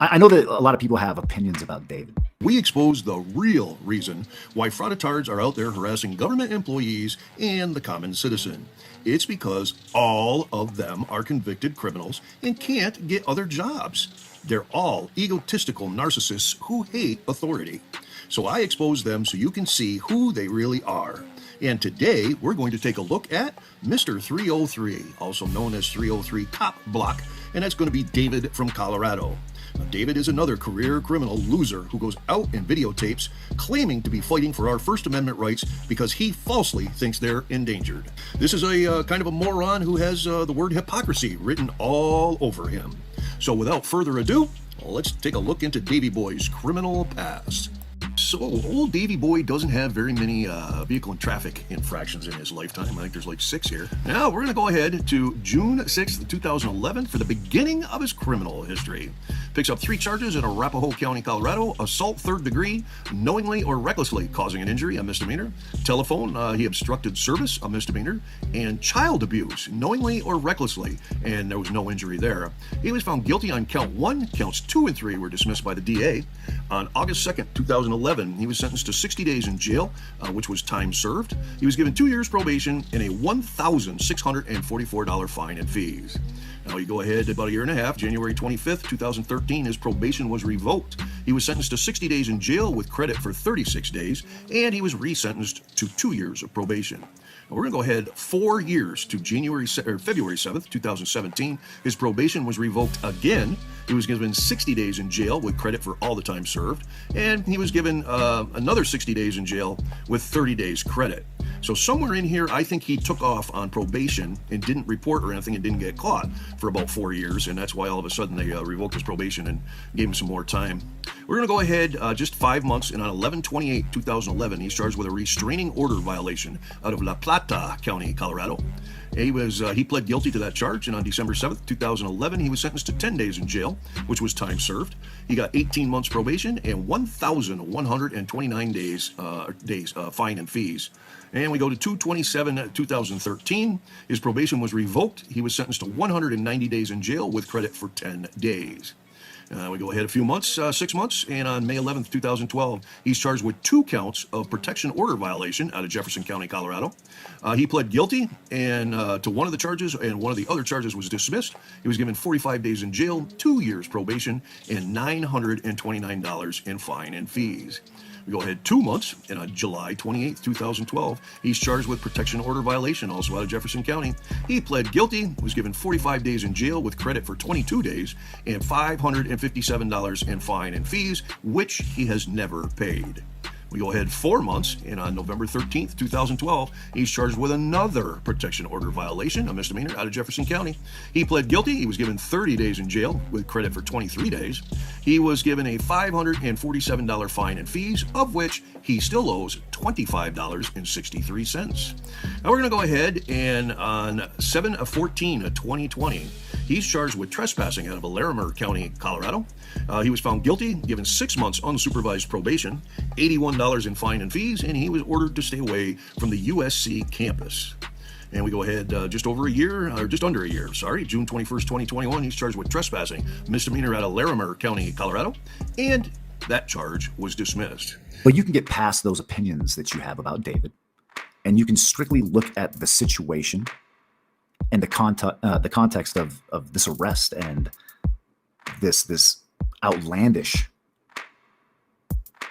I know that a lot of people have opinions about David. We expose the real reason why frauditards are out there harassing government employees and the common citizen. It's because all of them are convicted criminals and can't get other jobs. They're all egotistical narcissists who hate authority. So I expose them so you can see who they really are. And today we're going to take a look at Mr. 303, also known as 303 Cop Block, and that's going to be David from Colorado. Now, David is another career criminal loser who goes out and videotapes claiming to be fighting for our First Amendment rights because he falsely thinks they're endangered. This is a kind of a moron who has the word hypocrisy written all over him. So without further ado, let's take a look into Davy Boy's criminal past. So old Davy Boy doesn't have very many vehicle and traffic infractions in his lifetime. I think there's like 6 here. Now we're going to go ahead to June 6th, 2011 for the beginning of his criminal history. Picks up 3 charges in Arapahoe County, Colorado. Assault 3rd degree, knowingly or recklessly causing an injury, a misdemeanor. Telephone, he obstructed service, a misdemeanor. And child abuse, knowingly or recklessly, and there was no injury there. He was found guilty on count 1. Counts 2 and 3 were dismissed by the DA. On August 2nd, 2011, he was sentenced to 60 days in jail, which was time served. He was given 2 years probation and a $1,644 fine and fees. Now you go ahead about a year and a half, January 25th, 2013, his probation was revoked. He was sentenced to 60 days in jail with credit for 36 days, and he was resentenced to 2 years of probation. Now we're going to go ahead 4 years to February 7th, 2017. His probation was revoked again. He was given 60 days in jail with credit for all the time served, and he was given another 60 days in jail with 30 days credit. So somewhere in here, I think he took off on probation and didn't report or anything and didn't get caught for about 4 years, and that's why all of a sudden they revoked his probation and gave him some more time. We're going to go ahead just 5 months, and on 11/28/2011, he's charged with a restraining order violation out of La Plata County, Colorado. He pled guilty to that charge, and on December 7th, 2011, he was sentenced to 10 days in jail, which was time served. He got 18 months probation and 1,129 days fine and fees. And we go to 2/27/2013. His probation was revoked. He was sentenced to 190 days in jail with credit for 10 days. We go ahead a few months, 6 months, and on May 11th, 2012, he's charged with 2 counts of protection order violation out of Jefferson County, Colorado. He pled guilty and to one of the charges, and one of the other charges was dismissed. He was given 45 days in jail, 2 years probation, and $929 in fine and fees. We go ahead 2 months, and on July 28th, 2012, he's charged with protection order violation, also out of Jefferson County. He pled guilty, was given 45 days in jail with credit for 22 days, and $557 in fine and fees, which he has never paid. We go ahead 4 months, and on November 13th, 2012, he's charged with another protection order violation, a misdemeanor out of Jefferson County. He pled guilty. He was given 30 days in jail with credit for 23 days. He was given a $547 fine and fees, of which he still owes $25.63. Now we're going to go ahead, and on 7/14/2020, he's charged with trespassing out of Larimer County, Colorado. He was found guilty, given 6 months unsupervised probation, $81 in fine and fees, and he was ordered to stay away from the USC campus. And we go ahead just under a year, June 21st, 2021, he's charged with trespassing, misdemeanor out of Larimer County, Colorado, and that charge was dismissed. But you can get past those opinions that you have about David, and you can strictly look at the situation and the context of this arrest and this outlandish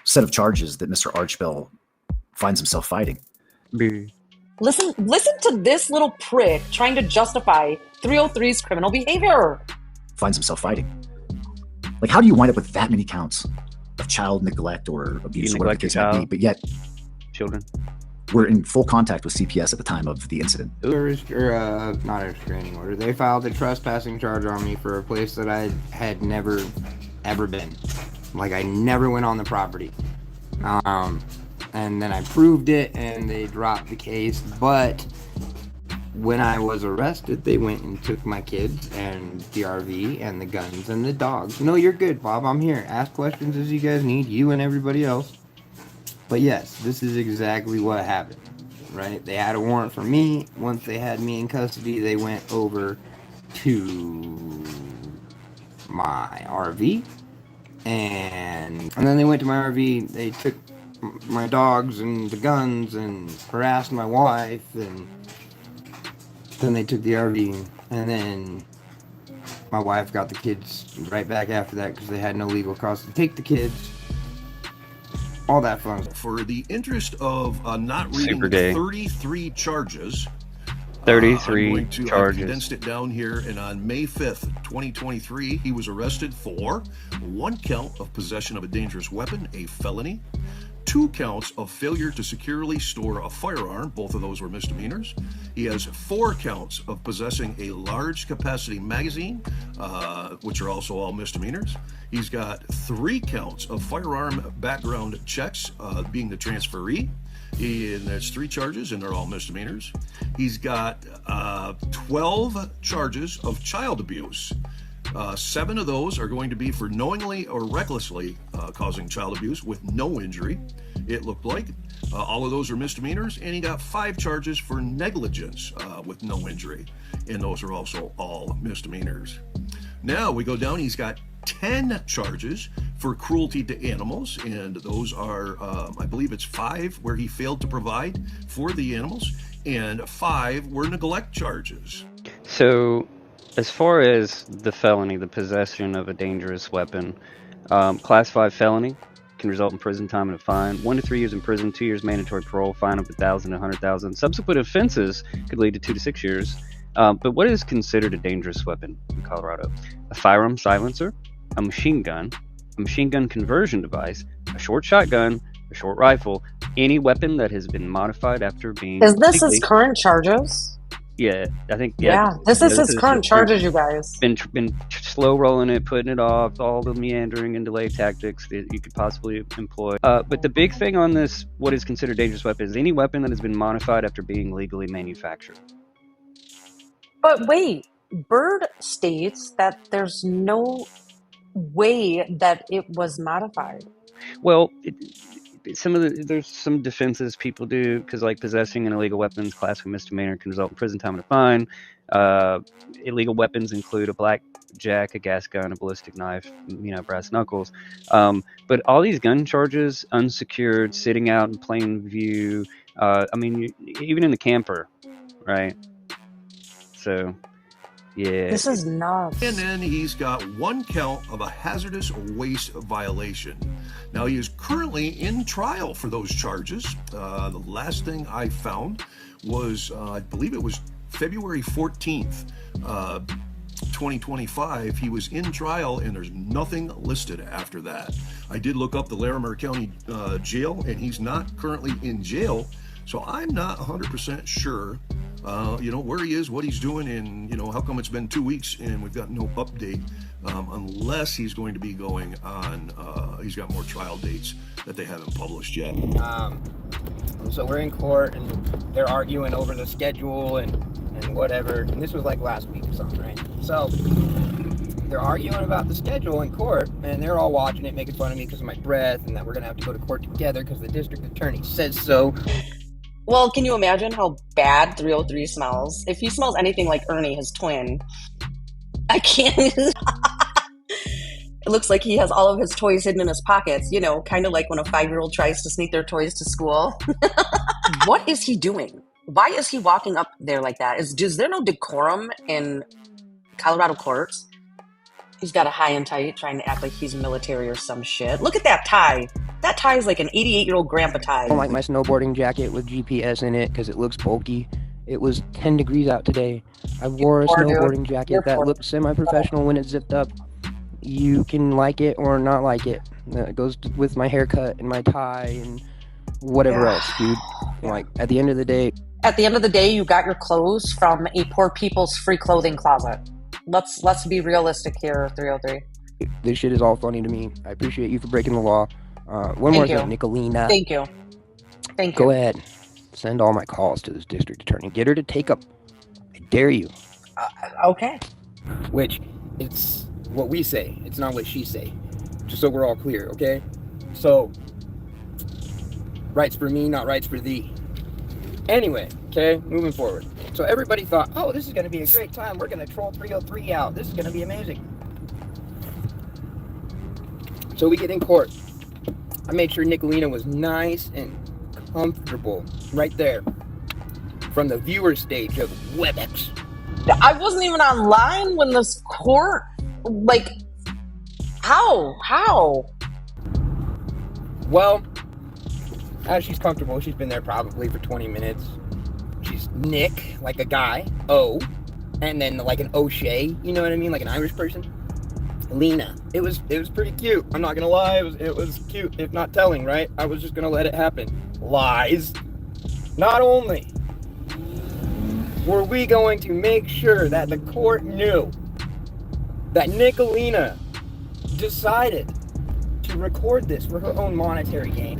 set of charges that Mr. Archbell finds himself fighting. Listen to this little prick trying to justify 303's criminal behavior. Finds himself fighting. Like, how do you wind up with that many counts of child neglect or abuse or whatever the case might be, but yet children were in full contact with CPS at the time of the incident? Not a restraining order. They filed a trespassing charge on me for a place that I had never, ever been. Like, I never went on the property. And then I proved it, and they dropped the case. But when I was arrested, they went and took my kids and the RV and the guns and the dogs. No, you're good, Bob. I'm here. Ask questions as you guys need, you and everybody else. But yes, this is exactly what happened, right? They had a warrant for me. Once they had me in custody, they went over to my RV and then they went to my RV. They took my dogs and the guns and harassed my wife, and then they took the RV, and then my wife got the kids right back after that because they had no legal cause to take the kids. All that fun. For the interest of not reading Super gay. 33 charges, 33 I'm going to, I've charges. condensed it down here, and on May 5th, 2023, he was arrested for 1 count of possession of a dangerous weapon, a felony, 2 counts of failure to securely store a firearm, both of those were misdemeanors. He has 4 counts of possessing a large capacity magazine, which are also all misdemeanors. He's got 3 counts of firearm background checks, being the transferee. And that's 3 charges, and they're all misdemeanors. He's got 12 charges of child abuse. 7 of those are going to be for knowingly or recklessly causing child abuse with no injury, it looked like. All of those are misdemeanors, and he got 5 charges for negligence with no injury, and those are also all misdemeanors. Now we go down, he's got 10 charges for cruelty to animals, and those are, I believe it's 5 where he failed to provide for the animals, and 5 were neglect charges. So, as far as the felony, the possession of a dangerous weapon, class 5 felony can result in prison time and a fine, 1 to 3 years in prison, 2 years mandatory parole, fine of $1,000 to $100,000. Subsequent offenses could lead to 2 to 6 years. But what is considered a dangerous weapon in Colorado? A firearm silencer, a machine gun conversion device, a short shotgun, a short rifle, any weapon that has been modified after being... Is this his legally- current charges? Yeah, I think... Yeah, this is his current charges, you guys. Been slow rolling it, putting it off, all the meandering and delay tactics that you could possibly employ. But the big thing on this, what is considered dangerous weapon, is any weapon that has been modified after being legally manufactured. But wait, Bird states that there's no way that it was modified. Well, there's some defenses people do, because like possessing an illegal weapons, class 1 misdemeanor, can result in prison time and a fine. Illegal weapons include a blackjack, a gas gun, a ballistic knife, brass knuckles. But all these gun charges, unsecured, sitting out in plain view. Even in the camper, right? So, yeah. This is nuts. And then he's got 1 count of a hazardous waste violation. Now, he is currently in trial for those charges. The last thing I found was, I believe it was February 14th, 2025. He was in trial, and there's nothing listed after that. I did look up the Larimer County jail, and he's not currently in jail, so I'm not 100% sure where he is, what he's doing, and how come it's been 2 weeks and we've got no update, unless he's going to be going on, he's got more trial dates that they haven't published yet. So we're in court, and they're arguing over the schedule and whatever, and this was like last week or something, right? So they're arguing about the schedule in court, and they're all watching it, making fun of me because of my breath, and that we're gonna have to go to court together because the district attorney says so. Well, can you imagine how bad 303 smells? If he smells anything like Ernie, his twin, I can't. It looks like he has all of his toys hidden in his pockets, kind of like when a 5-year-old tries to sneak their toys to school. What is he doing? Why is he walking up there like that? Is there no decorum in Colorado courts? He's got a high and tight, trying to act like he's military or some shit. Look at that tie. That tie is like an 88-year-old grandpa tie. I don't like my snowboarding jacket with GPS in it because it looks bulky. It was 10 degrees out today. I wore a snowboarding jacket that looked semi-professional when it zipped up. You can like it or not like it. It goes with my haircut and my tie and whatever else, dude. Like, at the end of the day... At the end of the day, you got your clothes from a poor people's free clothing closet. Let's be realistic here, 303. This shit is all funny to me. I appreciate you for breaking the law. One more thing, Nicolina. Thank you. Go ahead. Send all my calls to this district attorney. Get her to take up. I dare you. Okay. Which, it's what we say. It's not what she say. Just so we're all clear, okay? So, rights for me, not rights for thee. Anyway, okay, moving forward. So everybody thought, oh, this is going to be a great time. We're going to troll 303 out. This is going to be amazing. So we get in court. I made sure Nicolina was nice and comfortable right there from the viewer stage of WebEx. I wasn't even online when this court, like, how? Well, as she's comfortable, she's been there probably for 20 minutes. She's Nick, like a guy, O, and then like an O'Shea, you know what I mean, like an Irish person. Lena. It was pretty cute. I'm not gonna lie, it was cute, if not telling, right? I was just gonna let it happen. Lies. Not only were we going to make sure that the court knew that Nicolina decided to record this for her own monetary gain,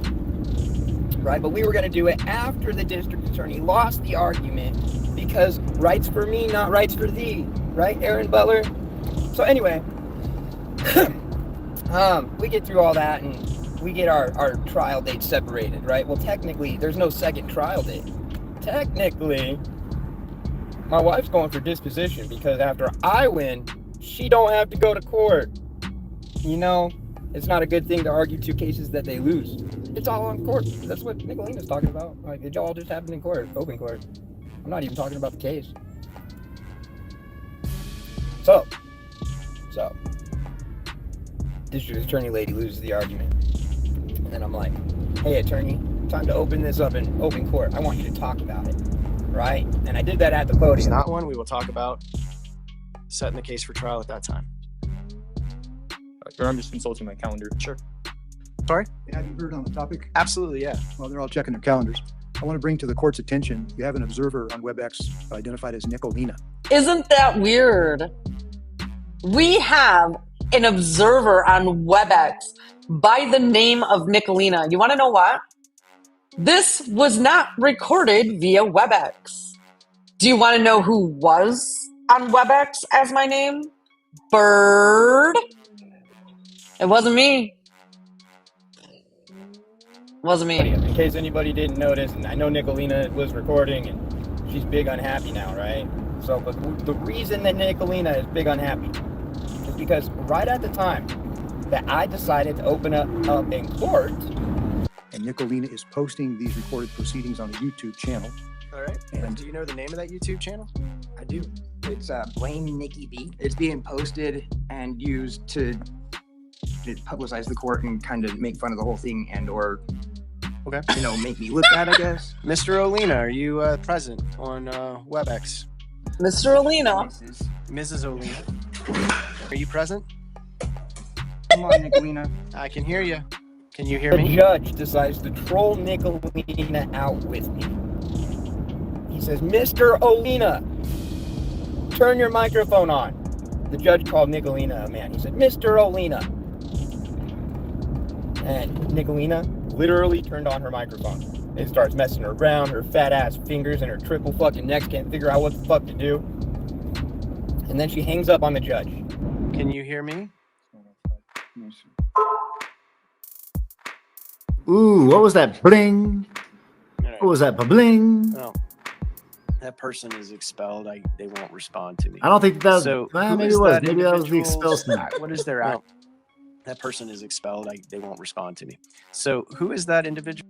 right? But we were gonna do it after the district attorney lost the argument because rights for me, not rights for thee, right, Aaron Butler? So anyway, we get through all that and we get our trial date separated, right? Well, technically, there's no second trial date. Technically, my wife's going for disposition because after I win, she don't have to go to court. You know, it's not a good thing to argue two cases that they lose. It's all on court. That's what Nicolina's talking about. Like, it all just happened in court, open court. I'm not even talking about the case. So, district attorney lady loses the argument. And then I'm like, hey, attorney, time to open this up in open court. I want you to talk about it, right? And I did that at the podium. It's not one. We will talk about setting the case for trial at that time. I'm just consulting my calendar. Sure. Sorry? Have you heard on the topic? Absolutely, yeah. Well, they're all checking their calendars. I want to bring to the court's attention, you have an observer on WebEx identified as Nicolina. Isn't that weird? We have an observer on WebEx by the name of Nicolina. You want to know what? This was not recorded via WebEx. Do you want to know who was on WebEx as my name? Bird. It wasn't me. Wasn't me. In case anybody didn't notice, and I know Nicolina was recording and she's big unhappy now, right? So, but the reason that Nicolina is big unhappy is because right at the time that I decided to open up in court, And Nicolina is posting these recorded proceedings on a YouTube channel. All right. And do you know the name of that YouTube channel? I do. It's Blame Nikki B. It's being posted and used to publicize the court and kind of make fun of the whole thing and or, Okay. you know, make me look bad, I guess. Mr. Olina, are you present on WebEx? Mr. Olina. Mrs. Olina, are you present? Come on, Nicolina. I can hear you. Can you hear the me? judge decides to troll Nicolina out with me. He says, Mr. Olina, turn your microphone on. The judge called Nicolina a man. He said, Mr. Olina. And Nicolina literally turned on her microphone. It starts messing around, her fat ass fingers and her triple fucking necks can't figure out what the fuck to do. And then she hangs up on the judge. Can you hear me? Ooh, what was that? Bling. What was that? Bling. Oh, that person is expelled. They won't respond to me. I don't think that. So Well, who maybe is it was. that Maybe that was the individual's- expel snack. What is their act? That person is expelled. They won't respond to me. So who is that individual?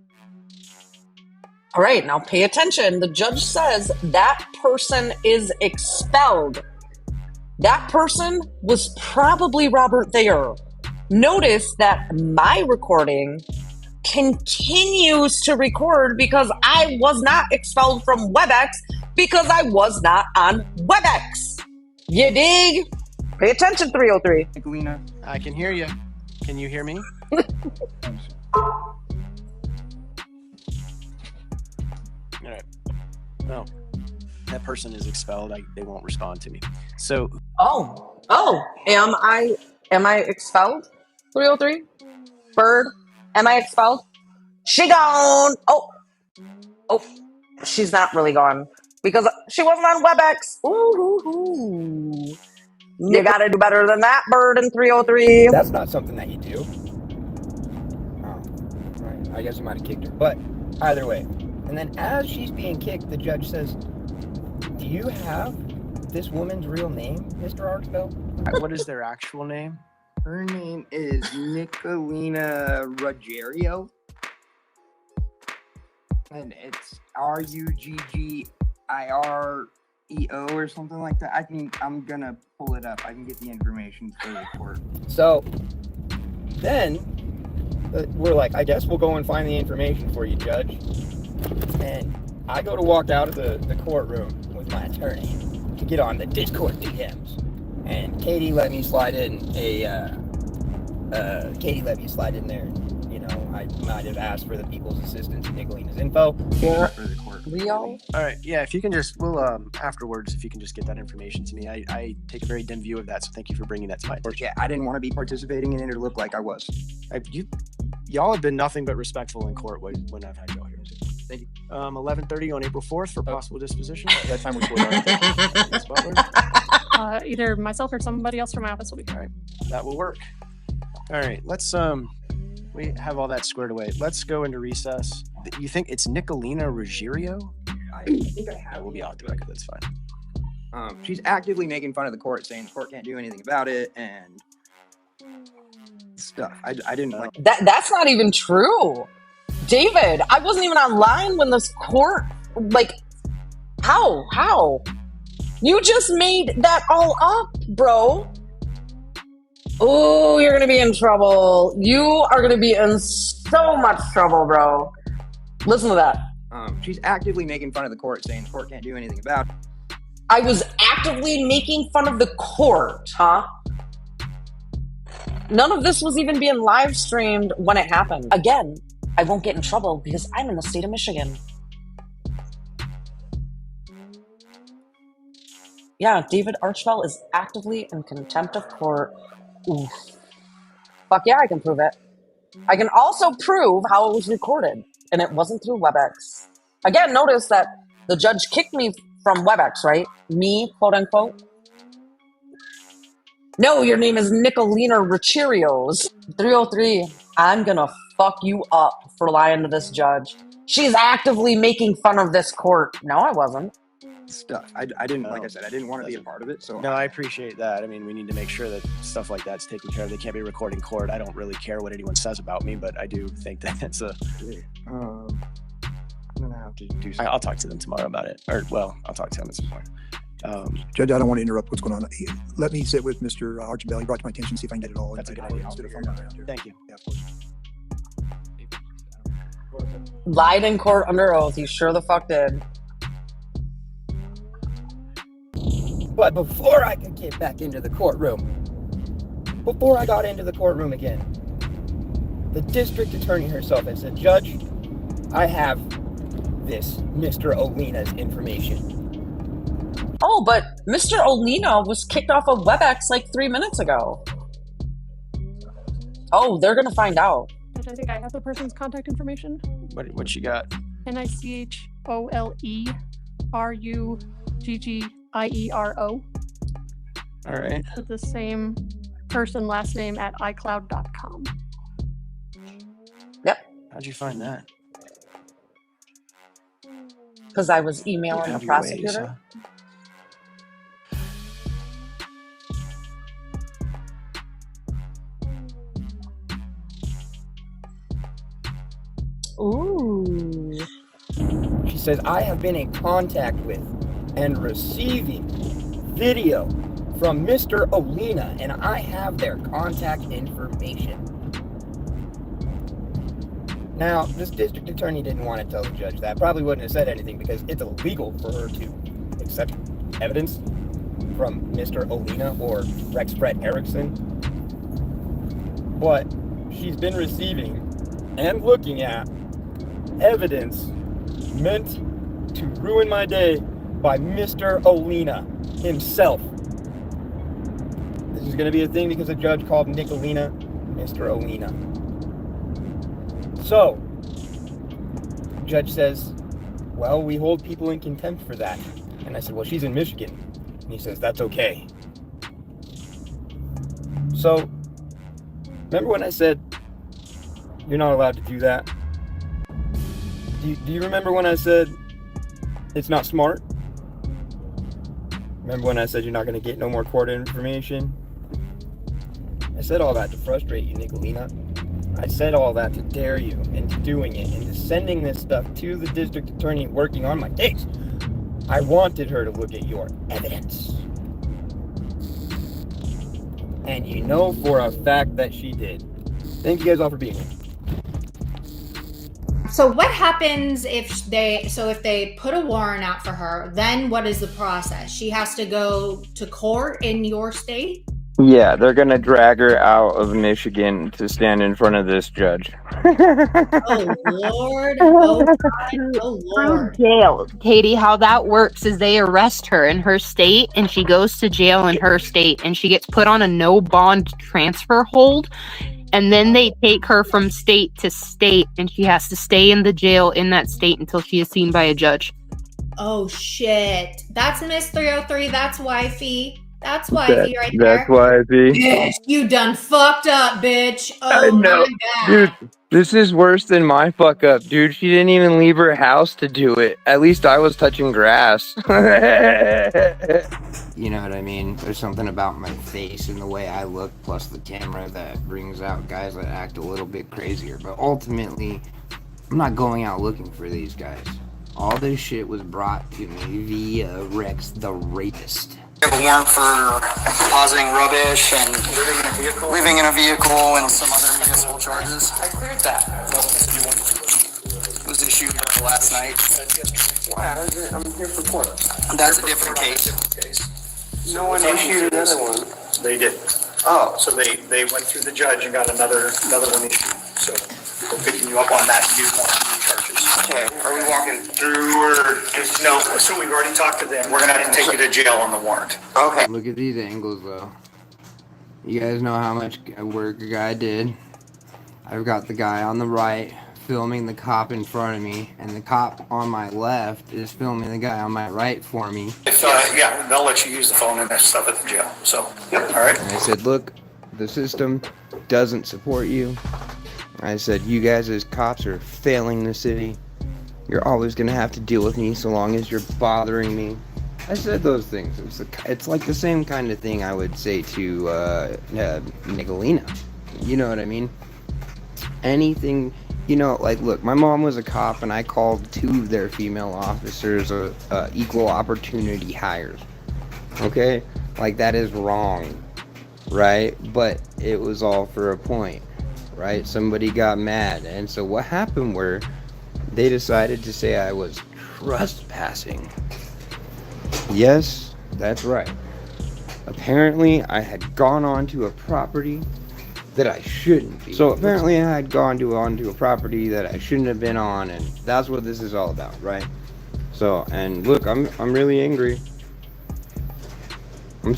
All right, now pay attention. The judge says that person is expelled. That person was probably Robert Thayer. Notice that my recording continues to record because I was not expelled from WebEx because I was not on WebEx. You dig? Pay attention, 303. Nicolina. I can hear you. Can you hear me? All right. No, that person is expelled. They won't respond to me. So Am I expelled? 303? Bird, am I expelled? She gone. Oh, she's not really gone because she wasn't on WebEx. Ooh. You gotta do better than that, Bird in 303. That's not something that you do. Oh, right. I guess I might have kicked her. But either way. And then as she's being kicked, the judge says, do you have this woman's real name, Mr. Arksbell? what is their actual name? Her name is Nicolina Ruggiero. And it's Ruggiero or something like that. I think I'm gonna pull it up. I can get the information for the court. So then we're like, I guess we'll go and find the information for you, Judge. And I go to walk out of the courtroom with my attorney to get on the Discord DMs. And Katie let me slide in there. You know, I might have asked for the people's assistance and Nicolina's info. Yeah. For the court. Leo? All right, yeah, if you can just, we'll, afterwards, if you can just get that information to me. I take a very dim view of that, so thank you for bringing that to my attention. Yeah, I didn't want to be participating in it or look like I was. Y'all have been nothing but respectful in court when I've had y'all here. Thank you. 11:30 on April 4th for possible disposition. That time was going on. Ms. Butler? Either myself or somebody else from my office will be here. All right, that will work. All right, let's, we have all that squared away. Let's go into recess. You think it's Nicolina Ruggiero? I think I have. We'll be off the record, that's fine. She's actively making fun of the court, saying the court can't do anything about it and stuff. I didn't like. That's not even true. David, I wasn't even online when this court, like, how? You just made that all up, bro. Oh, you're gonna be in trouble. You are gonna be in so much trouble, bro. Listen to that. She's actively making fun of the court, saying the court can't do anything about it. I was actively making fun of the court, huh? None of this was even being live streamed when it happened. Again, I won't get in trouble because I'm in the state of Michigan. Yeah, David Archibald is actively in contempt of court. Oof. Fuck yeah, I can prove it. I can also prove how it was recorded, and it wasn't through WebEx. Again, notice that the judge kicked me from WebEx, right? Me, quote unquote. No, your name is Nicolina Ruggiero. 303, I'm gonna fuck you up for lying to this judge. She's actively making fun of this court. No, I wasn't. Stuff. I didn't, like I said, I didn't want to be a part of it. So No, I appreciate that. I mean, we need to make sure that stuff like that's taken care of. They can't be recording court. I don't really care what anyone says about me, but I do think that it's a... I'm gonna have to do something. I'll talk to them tomorrow about it. Or, well, I'll talk to them at some point. Judge, I don't want to interrupt what's going on. Let me sit with Mr. Archibald. He brought to my attention, see if I can get it all. That's a good inside idea. instead of fumbling around here. Thank you. Yeah, of course. Lied in court under oath. You sure the fuck did. But before I could get back into the courtroom, before I got into the courtroom again, the district attorney herself had said, Judge, I have this Mr. Olina's information. Oh, but Mr. Olina was kicked off of WebEx like 3 minutes ago. Oh, they're gonna find out. I think I have the person's contact information. What you got? NiCHOLERUGGIERO. All right. With the same person last name at iCloud.com. Yep. How'd you find that? Because I was emailing the prosecutor. Ooh. She says, I have been in contact with and receiving video from Mr. Olina, and I have their contact information. Now, this district attorney didn't want to tell the judge that. Probably wouldn't have said anything because it's illegal for her to accept evidence from Mr. Olina or Rex Fred Erickson. But she's been receiving and looking at evidence meant to ruin my day by Mr. Olina himself. This is going to be a thing because the judge called Nicolina Mr. Olina. So, the judge says, well, we hold people in contempt for that. And I said, well, she's in Michigan. And he says, that's okay. So, remember when I said, you're not allowed to do that? Do you remember when I said, it's not smart? Remember when I said you're not going to get no more court information? I said all that to frustrate you, Nicolina. I said all that to dare you into doing it, into sending this stuff to the district attorney working on my case. I wanted her to look at your evidence. And you know for a fact that she did. Thank you guys all for being here. So what happens if they put a warrant out for her, then what is the process? She has to go to court in your state? Yeah, they're gonna drag her out of Michigan to stand in front of this judge. Oh Lord, oh God, oh Lord. Jail. Katie, how that works is they arrest her in her state and she goes to jail in her state and she gets put on a no bond transfer hold. And then they take her from state to state and she has to stay in the jail in that state until she is seen by a judge. Oh shit. That's Miss 303. That's wifey. That's wifey right there. That's wifey. Bitch, you done fucked up, bitch. I Oh know. my God. Dude, this is worse than my fuck up, dude. She didn't even leave her house to do it. At least I was touching grass. You know what I mean? There's something about my face and the way I look, plus the camera, that brings out guys that act a little bit crazier. But ultimately, I'm not going out looking for these guys. All this shit was brought to me via Rex the Rapist. We have a warrant for depositing rubbish and living in a vehicle and some other municipal charges. I cleared that. It was issued last night. Why? I'm here for court. That's a different case. No one issued another one. They did. Oh. So they went through the judge and got another one issued. So we're picking you up on that to do more charges. Okay. Are we walking through or just No, so we've already talked to them. We're gonna have to take you to jail on the warrant. Okay. Look at these angles, though. You guys know how much work a guy did. I've got the guy on the right filming the cop in front of me, and the cop on my left is filming the guy on my right for me. If, yeah, they'll let you use the phone and that stuff at the jail. So, yep. All right. And I said, look, the system doesn't support you. I said, you guys as cops are failing the city. You're always going to have to deal with me so long as you're bothering me. I said those things. It's like the same kind of thing I would say to Nicolina. You know what I mean? Anything, you know, like, look, my mom was a cop and I called 2 of their female officers equal opportunity hires. Okay? Like, that is wrong, right? But it was all for a point, right? Somebody got mad. And so what happened were they decided to say I was trespassing. Yes, that's right. Apparently, I had gone onto a property that I shouldn't be. So apparently I had gone onto a property that I shouldn't have been on, and that's what this is all about, right? So, and look, I'm really angry. I'm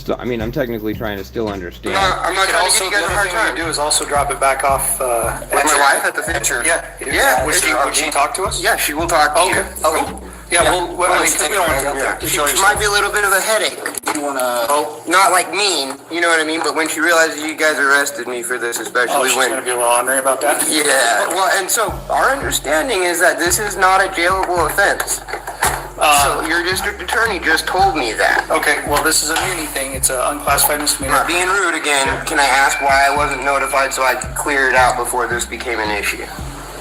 technically trying to still understand. I'm not trying to give you guys a hard time. Do is also drop it back off. With my wife at the picture. Yeah. Would she talk to us? Yeah, she will talk to you. Okay. Yeah, well, we don't want to go there. She might be a little bit of a headache. You wanna? Not like mean, you know what I mean. But when she realizes you guys arrested me for this, especially she's when gonna be a little angry about that. Yeah. Well, and so our understanding is that this is not a jailable offense. So your district attorney just told me that. Okay. Well, this is a muni thing. It's an unclassified misdemeanor. Not being rude again. Can I ask why I wasn't notified so I could clear it out before this became an issue?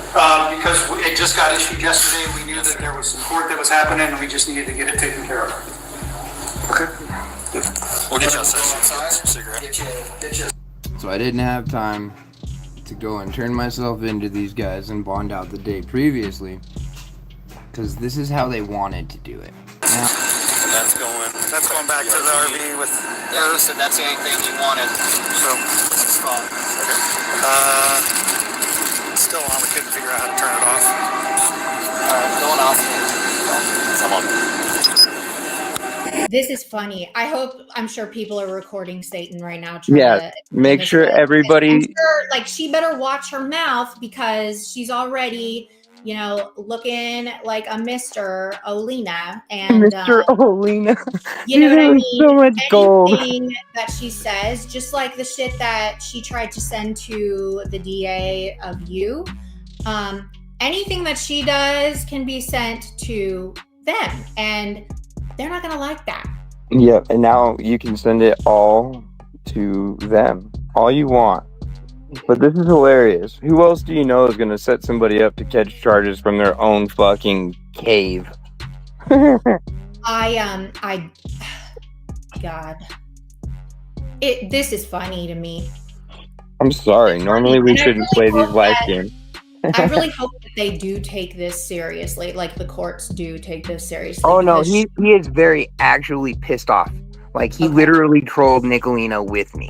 Because it just got issued yesterday. We knew that there was some court that was happening, and we just needed to get it taken care of. Okay. We'll get you a cigarette. So I didn't have time to go and turn myself into these guys and bond out the day previously, because this is how they wanted to do it. Now, That's going back to the RV with. Yeah, said that's the only thing you wanted. So this is fine. Okay. Still on. We couldn't figure out how to turn it off. Alright, going off. This is funny. I'm sure people are recording Satan right now. yeah, make sure everybody. Like, she better watch her mouth because she's already, looking like a Mr. Olina. And Mr. Olina. You know what I mean? So much gold. Anything that she says, just like the shit that she tried to send to the DA of you, anything that she does can be sent to them, and they're not gonna like that. Yeah, and now you can send it all to them. all you want. But this is hilarious. Who else do you know is going to set somebody up to catch charges from their own fucking cave? God. This is funny to me. I'm sorry. Normally we shouldn't play these life games. I really hope that they do take this seriously. Like the courts do take this seriously. Oh no, because he is very actually pissed off. Like he literally trolled Nicolina with me.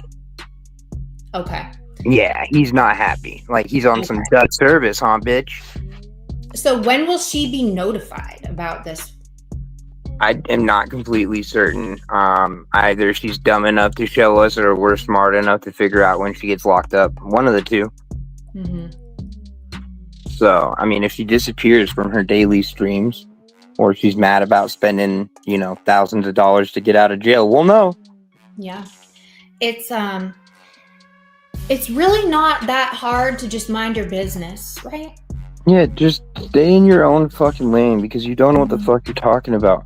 Okay. Yeah, he's not happy. Like he's on some Dutch service, huh, bitch? So when will she be notified about this? I am not completely certain. Either she's dumb enough to show us, or we're smart enough to figure out when she gets locked up. One of the two. Mm-hmm. So, I mean, if she disappears from her daily streams, or she's mad about spending, thousands of dollars to get out of jail, we'll know. Yeah. It's really not that hard to just mind your business, right? Yeah, just stay in your own fucking lane because you don't know what the fuck you're talking about.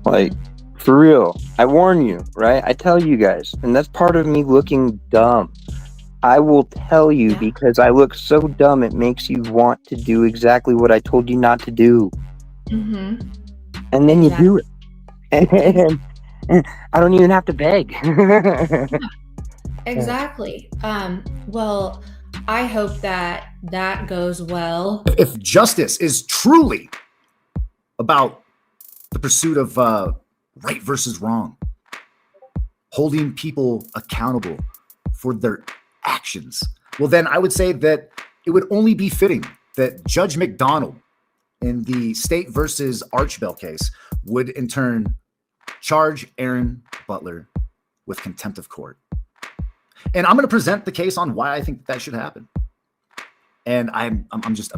Like, for real. I warn you, right? I tell you guys, and that's part of me looking dumb. I will tell you because I look so dumb, it makes you want to do exactly what I told you not to do. Mm-hmm. And then you do it. And I don't even have to beg. Exactly. Well, I hope that goes well. If justice is truly about the pursuit of right versus wrong, holding people accountable for their actions, well, then I would say that it would only be fitting that Judge McDonald in the State versus Archbell case would in turn charge Aaron Butler with contempt of court. And I'm going to present the case on why I think that should happen. And I'm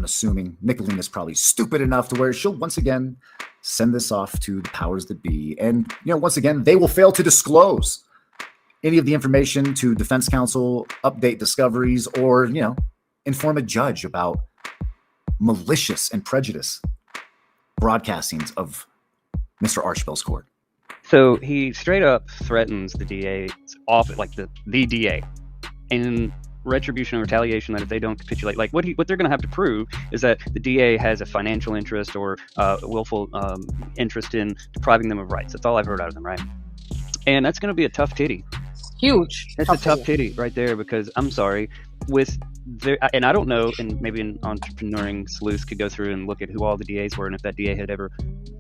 assuming Nicolina is probably stupid enough to where she'll once again send this off to the powers that be. And, once again, they will fail to disclose any of the information to defense counsel, update discoveries, or, inform a judge about malicious and prejudice broadcastings of Mr. Archbell's court. So he straight up threatens the DA's office, like the DA, in retribution and retaliation that if they don't capitulate, like what they're going to have to prove is that the DA has a financial interest or willful interest in depriving them of rights. That's all I've heard out of them, right? And that's going to be a tough titty. Huge. That's a tough titty right there because I'm sorry, and I don't know, and maybe an entrepreneuring sleuth could go through and look at who all the DAs were and if that DA had ever,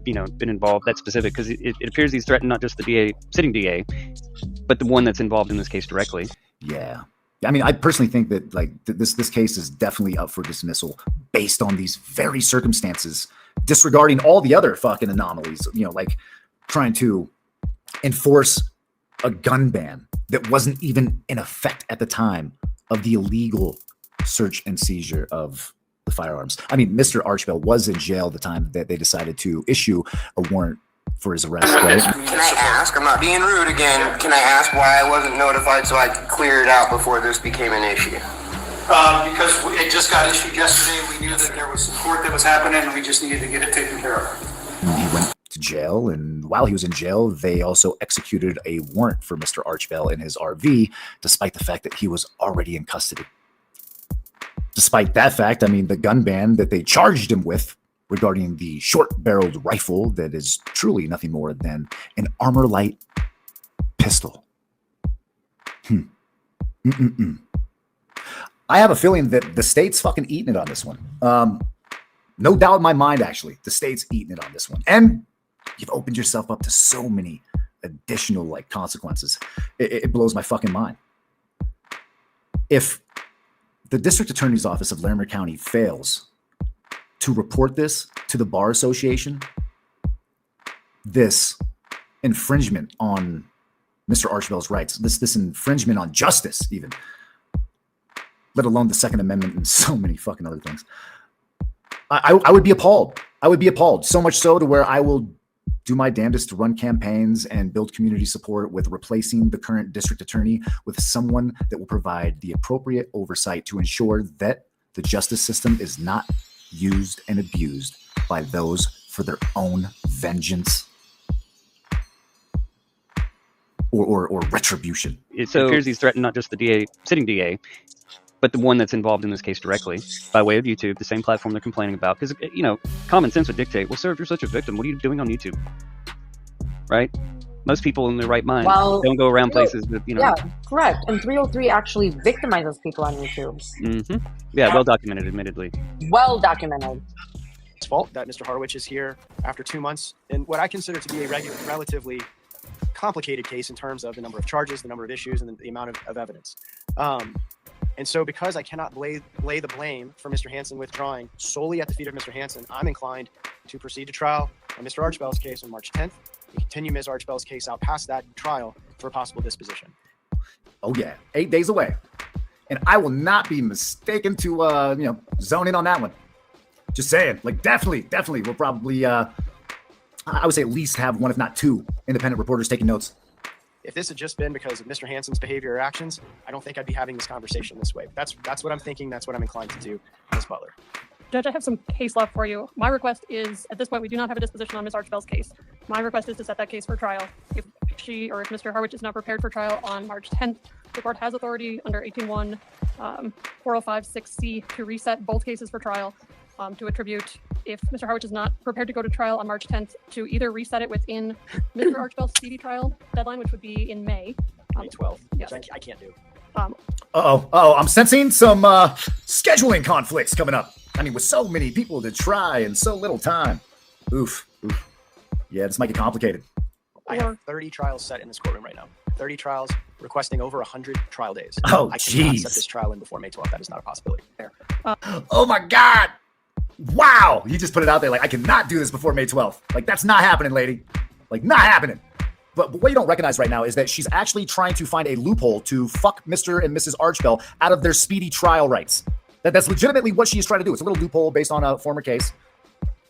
been involved. That specific, because it appears he's threatened not just the DA, sitting DA, but the one that's involved in this case directly. Yeah. I mean, I personally think that this case is definitely up for dismissal based on these very circumstances, disregarding all the other fucking anomalies, like trying to enforce a gun ban that wasn't even in effect at the time of the illegal search and seizure of the firearms. I mean, Mr. Archbell was in jail at the time that they decided to issue a warrant for his arrest, right? Can I ask? I'm not being rude again. Can I ask why I wasn't notified so I could clear it out before this became an issue? Because it just got issued yesterday. We knew that there was some court that was happening, and we just needed to get it taken care of. He went to jail, and while he was in jail, they also executed a warrant for Mr. Archbell in his RV, despite the fact that he was already in custody. Despite that fact, I mean, the gun ban that they charged him with regarding the short-barreled rifle that is truly nothing more than an armor-light pistol. I have a feeling that the state's fucking eating it on this one. No doubt in my mind, actually, the state's eating it on this one. And you've opened yourself up to so many additional consequences. It blows my fucking mind. If the district attorney's office of Larimer County fails to report this to the Bar Association, this infringement on Mr. Archbell's rights, this infringement on justice even, let alone the Second Amendment and so many fucking other things, I would be appalled. I would be appalled. So much so to where I will do my damnedest to run campaigns and build community support with replacing the current district attorney with someone that will provide the appropriate oversight to ensure that the justice system is not used and abused by those for their own vengeance or retribution. It appears he's threatened not just the sitting DA, but the one that's involved in this case directly by way of YouTube, the same platform they're complaining about. Because, common sense would dictate, well, sir, if you're such a victim, what are you doing on YouTube? Right? Most people in their right mind don't go around places with, Yeah, correct. And 303 actually victimizes people on YouTube. Mm-hmm. Yeah, well documented, admittedly. Well documented. It's fault that Mr. Harwich is here after 2 months in what I consider to be a relatively complicated case in terms of the number of charges, the number of issues, and the amount of evidence. And so because I cannot lay the blame for Mr. Hansen withdrawing solely at the feet of Mr. Hansen, I'm inclined to proceed to trial on Mr. Archbell's case on March 10th. We continue Ms. Archbell's case out past that trial for a possible disposition. Oh yeah, 8 days away. And I will not be mistaken to, zone in on that one. Just saying, like definitely. We'll probably, I would say at least have one, if not two, independent reporters taking notes. If this had just been because of Mr. Hansen's behavior or actions, I don't think I'd be having this conversation this way. That's what I'm thinking. That's what I'm inclined to do, Ms. Butler. Judge, I have some case law for you. My request is, at this point, we do not have a disposition on Ms. Archbell's case. My request is to set that case for trial. If she or if Mr. Harwich is not prepared for trial on March 10th, the court has authority under 18.1, 405.6c to reset both cases for trial, to attribute, if Mr. Harwich is not prepared to go to trial on March 10th, to either reset it within Mr. Archbell's speedy trial deadline, which would be in May. May 12th, yes. which I can't do. I'm sensing some scheduling conflicts coming up. I mean, with so many people to try and so little time. Oof. Yeah, this might get complicated. I have 30 trials set in this courtroom right now. 30 trials requesting over 100 trial days. Oh, I cannot set jeez. this trial in before May 12th. That is not a possibility. There. Oh my God. Wow. You just put it out there like, I cannot do this before May 12th. Like, that's not happening, lady. Like, not happening. But what you don't recognize right now is that she's actually trying to find a loophole to fuck Mr. and Mrs. Archbell out of their speedy trial rights. That's legitimately what she's trying to do. It's a little loophole based on a former case,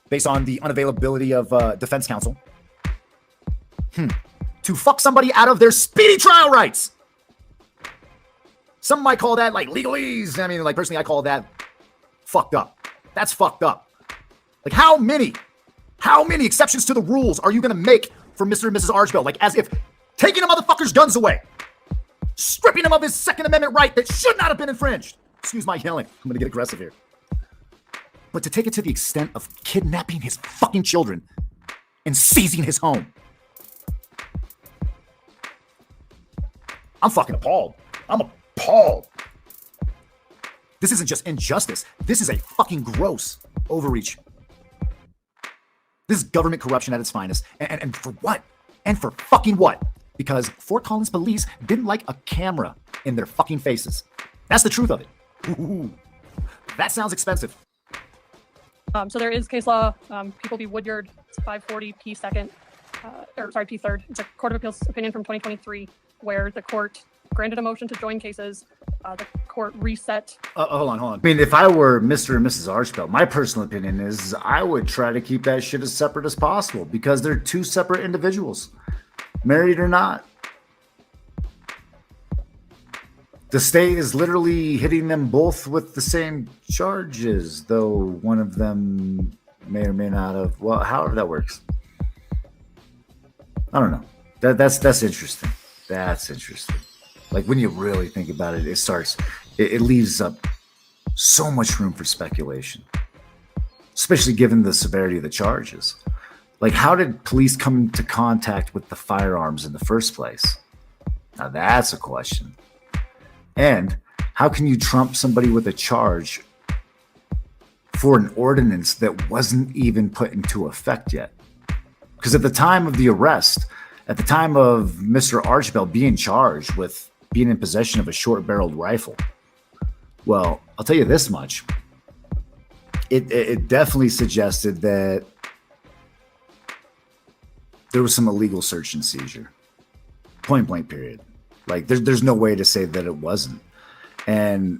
based on the unavailability of defense counsel. To fuck somebody out of their speedy trial rights. Some might call that like legalese. I mean, like personally, I call that fucked up. That's fucked up. Like how many exceptions to the rules are you going to make for Mr. and Mrs. Archbell? Like as if taking a motherfucker's guns away, stripping him of his Second Amendment right that should not have been infringed. Excuse my yelling. I'm going to get aggressive here. But to take it to the extent of kidnapping his fucking children and seizing his home. I'm fucking appalled. I'm appalled. This isn't just injustice. This is a fucking gross overreach. This is government corruption at its finest. And for what? And for fucking what? Because Fort Collins police didn't like a camera in their fucking faces. That's the truth of it. Ooh, that sounds expensive. So there is case law, People v. Woodyard, it's 540 P2nd, P3rd. It's a Court of Appeals opinion from 2023, where the court granted a motion to join cases. The court reset. Hold on. I mean, if I were Mr. and Mrs. Archbell, my personal opinion is I would try to keep that shit as separate as possible because they're two separate individuals, married or not. The state is literally hitting them both with the same charges, though one of them may or may not have. Well, however that works. I don't know. That's interesting. That's interesting. Like when you really think about it, it leaves up so much room for speculation, especially given the severity of the charges. Like, how did police come into contact with the firearms in the first place? Now that's a question. And how can you trump somebody with a charge for an ordinance that wasn't even put into effect yet? Because at the time of the arrest, at the time of Mr. Archbell being charged with being in possession of a short-barreled rifle, well, I'll tell you this much. It definitely suggested that there was some illegal search and seizure. Point blank period. Like, there's no way to say that it wasn't. And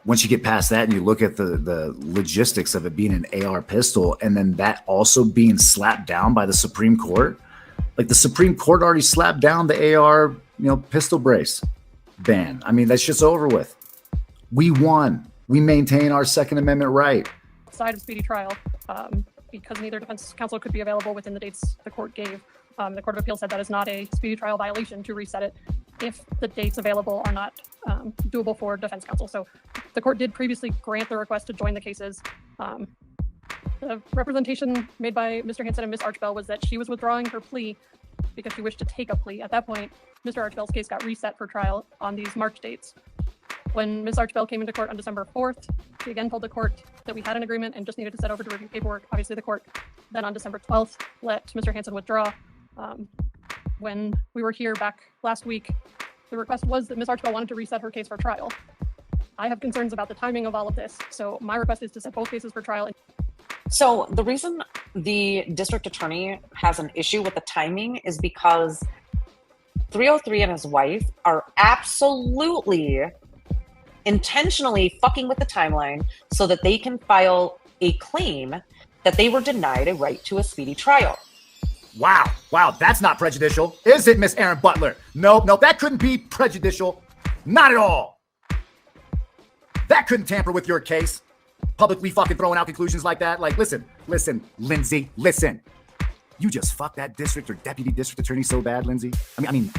once you get past that and you look at the logistics of it being an AR pistol and then that also being slapped down by the Supreme Court, like the Supreme Court already slapped down the AR, pistol brace ban. I mean, that shit's over with. We won. We maintain our Second Amendment right. Side of speedy trial, because neither defense counsel could be available within the dates the court gave. The Court of Appeals said that is not a speedy trial violation to reset it if the dates available are not doable for defense counsel. So the court did previously grant the request to join the cases. The representation made by Mr. Hansen and Ms. Archbell was that she was withdrawing her plea because she wished to take a plea. At that point, Mr. Archbell's case got reset for trial on these March dates. When Ms. Archbell came into court on December 4th, she again told the court that we had an agreement and just needed to set over to review paperwork. Obviously, the court then on December 12th let Mr. Hansen withdraw. When we were here back last week, the request was that Ms. Archbell wanted to reset her case for trial. I have concerns about the timing of all of this, so my request is to set both cases for trial. So the reason the district attorney has an issue with the timing is because 303 and his wife are absolutely intentionally fucking with the timeline so that they can file a claim that they were denied a right to a speedy trial. Wow, that's not prejudicial. Is it, Miss Aaron Butler? Nope, that couldn't be prejudicial. Not at all. That couldn't tamper with your case. Publicly fucking throwing out conclusions like that. Like, listen, Lindsay, listen. You just fucked that district or deputy district attorney so bad, Lindsay. I mean,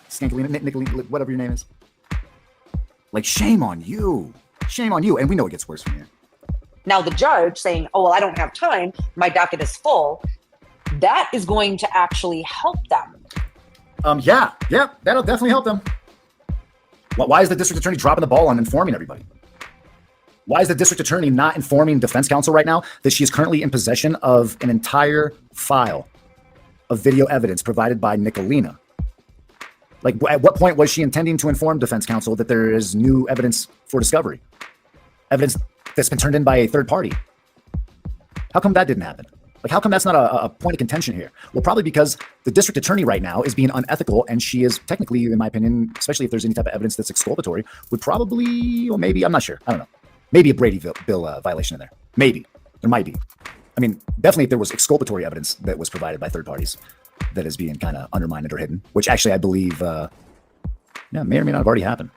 Skankalina, Nicolina, whatever your name is. Like, shame on you. And we know it gets worse from here. Now the judge saying, oh, well, I don't have time, my docket is full, that is going to actually help them. Yeah, that'll definitely help them. Why is the district attorney dropping the ball on informing everybody? Why is the district attorney not informing defense counsel right now that she is currently in possession of an entire file of video evidence provided by Nicolina? Like, at what point was she intending to inform defense counsel that there is new evidence for discovery? Evidence that's been turned in by a third party? How come that didn't happen? Like, how come that's not a point of contention here? Well, probably because the district attorney right now is being unethical, and she is technically, in my opinion, especially if there's any type of evidence that's exculpatory, would probably, or maybe, I'm not sure, I don't know. Maybe a Brady bill violation in there. Maybe. There might be. I mean, definitely if there was exculpatory evidence that was provided by third parties that is being kind of undermined or hidden, which actually I believe may or may not have already happened.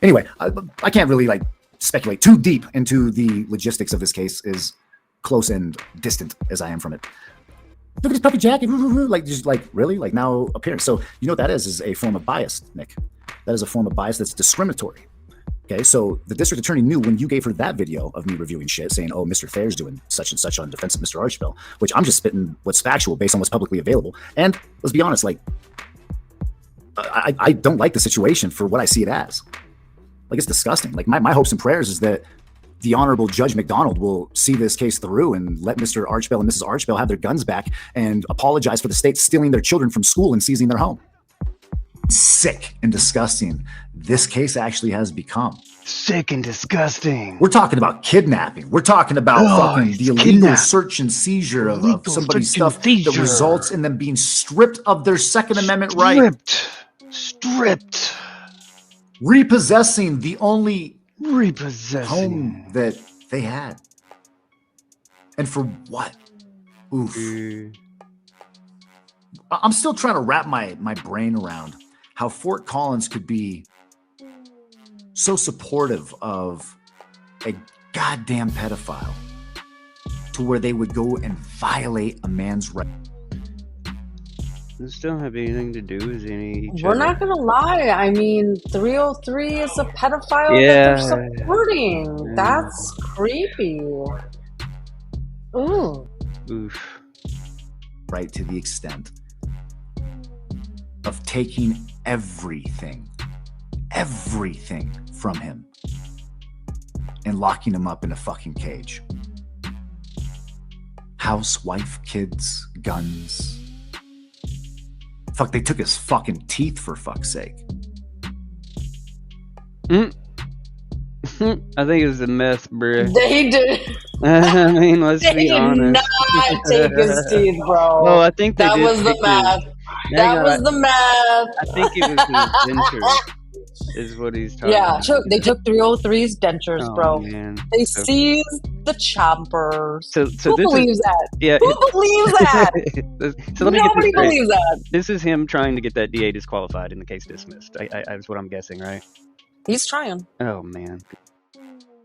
Anyway, I can't really speculate too deep into the logistics of this case, as close and distant as I am from it. Look at this puppy jacket, really? Now appearance. So you know what that is a form of bias, Nick. That is a form of bias that's discriminatory. Okay, so the district attorney knew when you gave her that video of me reviewing shit, saying, oh, Mr. Thayer's doing such and such on defense of Mr. Archbell, which I'm just spitting what's factual based on what's publicly available. And let's be honest, I don't like the situation for what I see it as. It's disgusting. My hopes and prayers is that the Honorable Judge McDonald will see this case through and let Mr. Archbell and Mrs. Archbell have their guns back and apologize for the state stealing their children from school and seizing their home. Sick and disgusting this case actually has become. Sick and disgusting. We're talking about kidnapping. We're talking about fucking the illegal search and seizure of somebody's stuff that results in them being stripped of their Second Amendment right. Stripped. Repossessing the only home that they had. And for what? Oof. I'm still trying to wrap my brain around how Fort Collins could be so supportive of a goddamn pedophile to where they would go and violate a man's right. This don't have anything to do with any. We're not gonna lie. I mean, 303 is a pedophile that they're supporting. Yeah. That's creepy. Ooh. Oof. Right, to the extent of taking everything from him and locking him up in a fucking cage. House, wife, kids, guns. Fuck, they took his fucking teeth for fuck's sake. I think it was the meth, bruh. They did. I mean, let's be honest. They did not take his teeth, bro. Oh, I think that was the meth. That was the meth. I think it was his dentures, is what he's talking about. Yeah, they took 303's dentures, bro. Man. They seized the chompers. So who believes that? Yeah, who believes that? Nobody believes that. This is him trying to get that DA disqualified and the case dismissed. That's what I'm guessing, right? He's trying. Oh, man.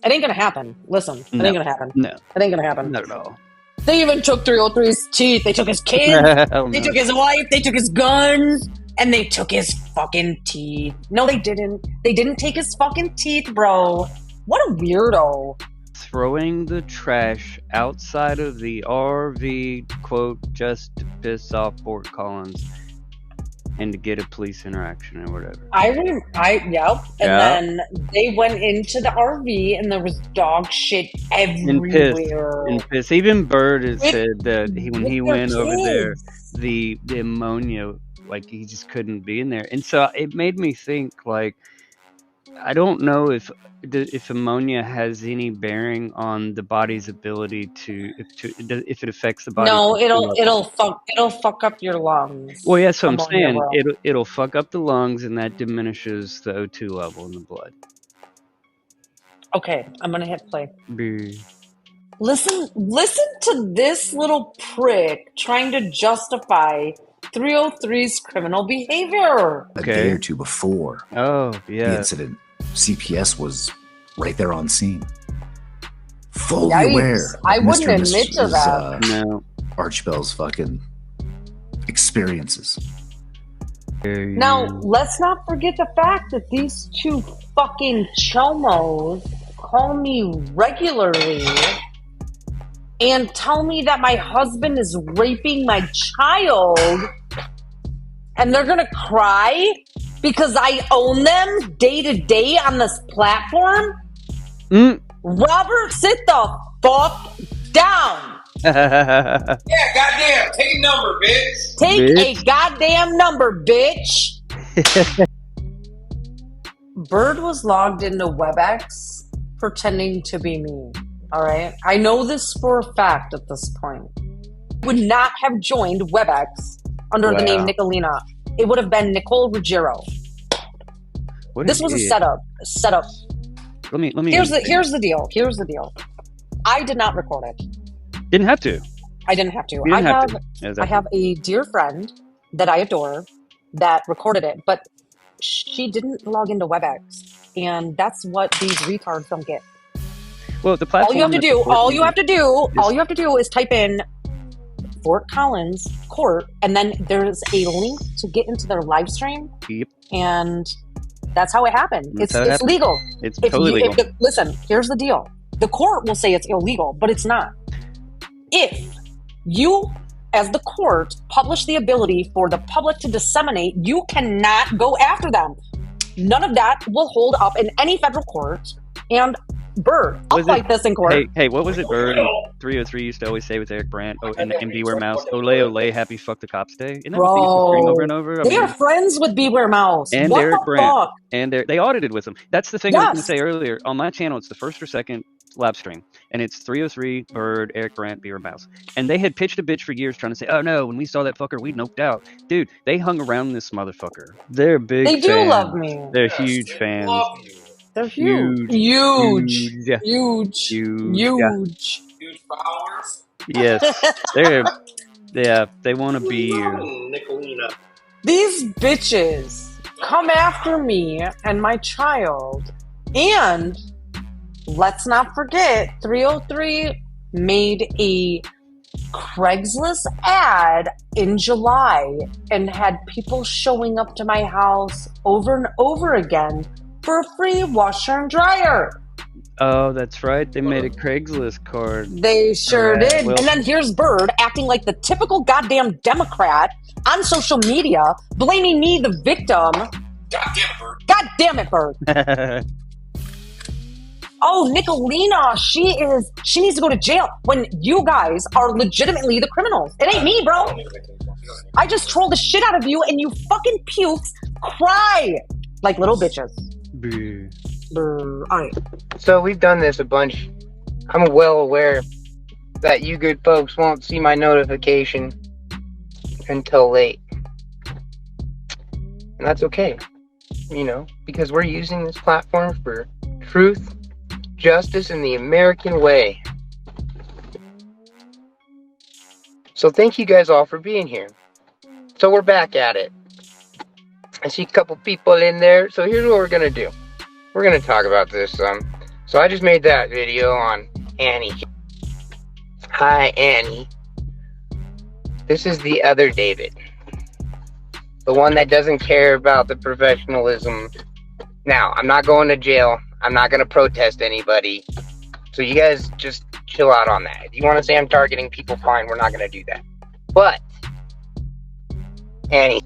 It ain't gonna happen. Listen, it ain't gonna happen. No. It ain't gonna happen. Not at all. They even took 303's teeth. They took his kids. They took his wife. They took his guns. And they took his fucking teeth. No, they didn't. They didn't take his fucking teeth, bro. What a weirdo. Throwing the trash outside of the RV, quote, just to piss off Fort Collins and to get a police interaction or whatever. Yep. And then they went into the RV and there was dog shit everywhere. And piss. Even Bird had said that when he went over there, the ammonia, like, he just couldn't be in there. And so it made me think, like, I don't know if ammonia has any bearing on the body's ability if it affects the body. No, it'll fuck up your lungs. Well, yeah, so I'm saying it'll fuck up the lungs, and that diminishes the O2 level in the blood. Okay, I'm gonna hit play. Boo. Listen to this little prick trying to justify 303's criminal behavior. A day or two before the incident, CPS was right there on scene. Fully Yikes. aware. I wouldn't Mr. and admit to Mrs., that. No. Archibald's fucking experiences. Now, let's not forget the fact that these two fucking chomos call me regularly and tell me that my husband is raping my child, and they're gonna cry because I own them day to day on this platform? Robert, sit the fuck down! Yeah, goddamn, take a number, bitch. Take a goddamn number, bitch! Bird was logged into WebEx pretending to be me. Alright? I know this for a fact at this point. Would not have joined WebEx under the name Nicolina. It would have been Nicole Ruggiero. This was a setup. Let me. Here's the deal. I did not record it. Didn't have to. I didn't have to. I have a dear friend that I adore that recorded it, but she didn't log into WebEx, and that's what these retards don't get. Well, the platform. All you have to do is type in Fort Collins Court, and then there's a link to get into their live stream. Yep. And that's how it happened. It's legal. It's totally legal. Listen, here's the deal. The court will say it's illegal, but it's not. If you, as the court, publish the ability for the public to disseminate, you cannot go after them. None of that will hold up in any federal court. And Bird, I'll fight this in court. Hey, what was it Bird 303 used to always say with Eric Brandt? Oh, and Beware Mouse. Ole, happy fuck the cops day. Isn't that what they used to scream over and over? They are friends with Beware Mouse. And what Eric the Brandt. Fuck? And they audited with him. That's the thing I was going to say earlier. On my channel, it's the first or second live stream. And it's 303, Bird, Eric Brandt, Beware Mouse. And they had pitched a bitch for years trying to say, oh no, when we saw that fucker, we noped out. Dude, they hung around this motherfucker. They're big fans. They do love me. They're huge fans. They're huge. Huge followers. Yes. They want to be you. These bitches come after me and my child. And let's not forget, 303 made a Craigslist ad in July and had people showing up to my house over and over again for a free washer and dryer. Oh, that's right. They made a Craigslist card. They sure did. Well, and then here's Bird acting like the typical goddamn Democrat on social media, blaming me, the victim. God damn it, Bird. Oh, Nicolina, she needs to go to jail when you guys are legitimately the criminals. It ain't me, bro. I just trolled the shit out of you and you fucking pukes cry like little bitches. All right. So we've done this a bunch. I'm well aware that you good folks won't see my notification until late. And that's okay, because we're using this platform for truth, justice, and the American way. So thank you guys all for being here. So we're back at it. I see a couple people in there. So here's what we're going to do. We're going to talk about this. So I just made that video on Annie. Hi, Annie. This is the other David. The one that doesn't care about the professionalism. Now, I'm not going to jail. I'm not going to protest anybody. So you guys just chill out on that. If you want to say I'm targeting people, fine. We're not going to do that. But, Annie,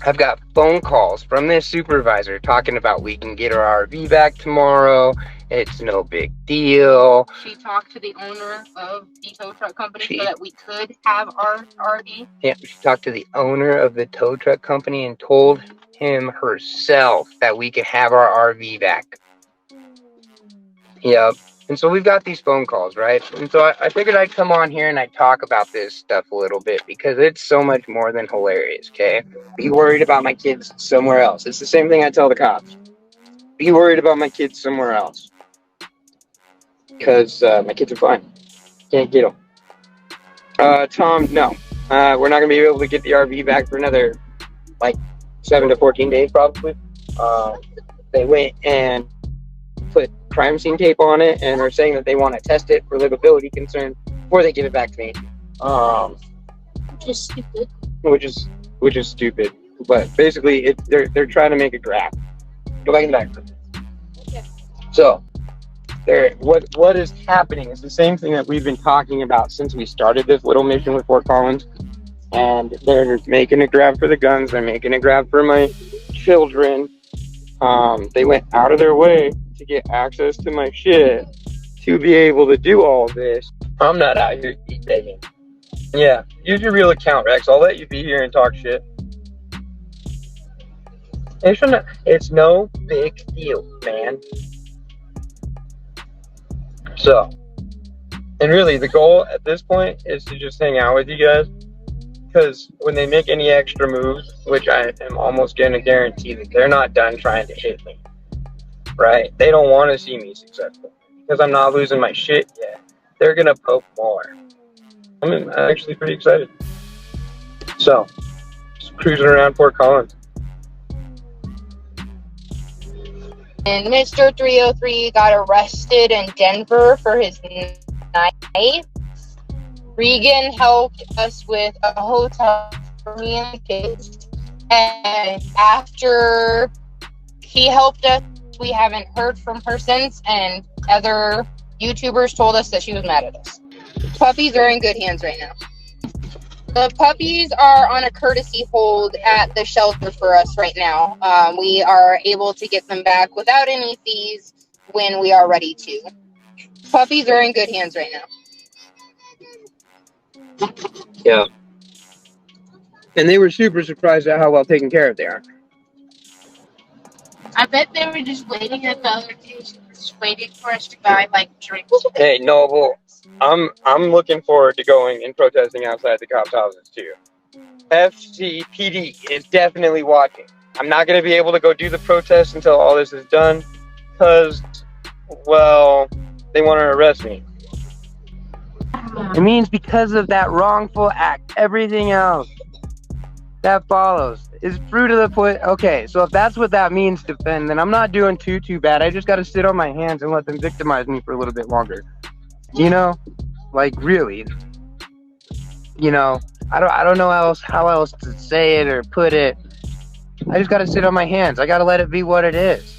I've got phone calls from this supervisor talking about we can get our RV back tomorrow. It's no big deal. She talked to the owner of the tow truck company so that we could have our RV. Yeah, she talked to the owner of the tow truck company and told him herself that we could have our RV back. Yep. And so we've got these phone calls, right? And so I figured I'd come on here and I'd talk about this stuff a little bit because it's so much more than hilarious, okay? Be worried about my kids somewhere else. It's the same thing I tell the cops. Be worried about my kids somewhere else. Because my kids are fine. Can't get them. Tom, no. We're not going to be able to get the RV back for another, 7 to 14 days, probably. They went and put crime scene tape on it and are saying that they want to test it for livability concerns before they give it back to me. Which is stupid. Which is stupid. But basically, they're trying to make a graph. Go back in the back. Okay. So, what is happening is the same thing that we've been talking about since we started this little mission with Fort Collins. And they're making a grab for the guns. They're making a grab for my children. They went out of their way to get access to my shit to be able to do all this. I'm not out here begging. Yeah, use your real account, Rex. I'll let you be here and talk shit. It's no big deal, man. So, and really the goal at this point is to just hang out with you guys. Because when they make any extra moves, which I am almost going to guarantee that they're not done trying to hit me, right? They don't want to see me successful because I'm not losing my shit yet. They're going to poke more. I'm actually pretty excited. So, just cruising around Fort Collins. And Mr. 303 got arrested in Denver for his night. Regan helped us with a hotel for me and the kids. And after he helped us, we haven't heard from her since, and other YouTubers told us that she was mad at us. Puppies are in good hands right now. The puppies are on a courtesy hold at the shelter for us right now. We are able to get them back without any fees when we are ready to. Puppies are in good hands right now. Yeah. And they were super surprised at how well taken care of they are. I bet they were just waiting at the other station, just waiting for us to buy drinks. Hey, Noble, I'm looking forward to going and protesting outside the cops' houses too. FCPD is definitely watching. I'm not going to be able to go do the protest until all this is done because, well, they want to arrest me. It means because of that wrongful act, everything else that follows is fruit of the put. Okay, so if that's what that means, defend, then I'm not doing too bad. I just got to sit on my hands and let them victimize me for a little bit longer. You know, really. You know, I don't know how else to say it or put it. I just got to sit on my hands. I got to let it be what it is.